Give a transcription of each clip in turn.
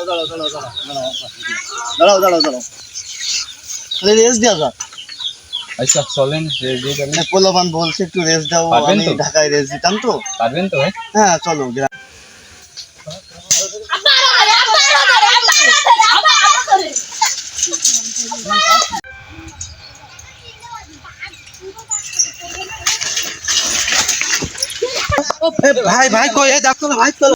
দাঁড়াও রেস্ট দেওয়া যাক। আচ্ছা চলেন রেস্ট দিয়ে গেলেন। পোলাপান বলছে একটু রেস্ট দাও, পারবেন আমি তো? ঢাকায় রেস্ট দিতাম তো। পারবেন তো ভাই? হ্যাঁ চলো। ভাই ভাই কই এই দেখো ভাই চলো।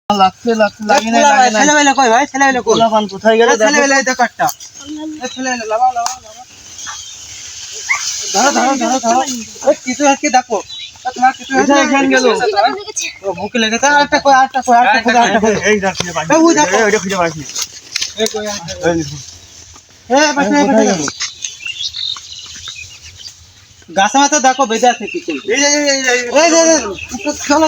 লাগছে লাগে না ছেলেবেলে কই ভাই ছেলেবেলে কই? পোলাপান কোথায় গেল? ছেলেবেলে দেখো একটা। ছেলেবেলে লাগাও। ধরো। কিছু কি দেখো। তোমার কিছু এখানে গেল। মুখে লেগেছে। আরেকটা কই। এই দেখো ওই দেখো। ওইটা খুঁজে পাইছি। কোথায় গেল? গাছে মাথা দেখো বেঁধে আছে কিছু। চলো।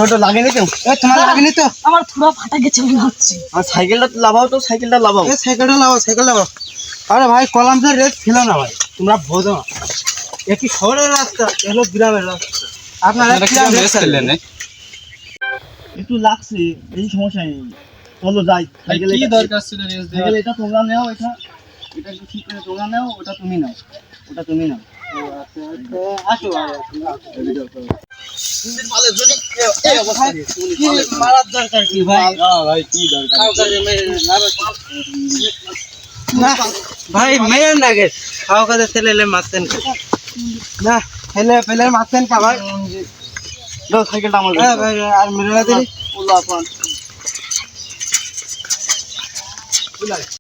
ওটা লাগেনি কেউ? তোমার লাগেনি তো? আমার পুরো ফাটা গেছে মনে হচ্ছে। আর সাইকেলটা লাভাও তো, সাইকেলটা লাভাও। সাইকেল লাগাও। আরে ভাই কলামদের রেট ছিল না ভাই, তোমরা বোঝো না। একটি শহরের রাস্তা, এলো গ্রামের রাস্তা। আপনারা কি রেস্ট করলেন? একটু লাগছে, এই সমস্যা নেই। চলো যাই। সাইকেল কি দরকার ছিল রেস্ট দেওয়ার? এটা তোমরা নাও, এটা একটু ঠিক করে তোমরা নাও, ওটা তুমি নাও। আসো কি মারার দরকার কি ভাই? ভাই কি দরকার? ভাই মেয়ের লাগে খাও কাজে ছেলে মারতেন না, ছেলে মারতেন কা ভাই? দাও সাইকেলটা আমার। হ্যাঁ ভাই আর মেরে না দিলি। পোলাপান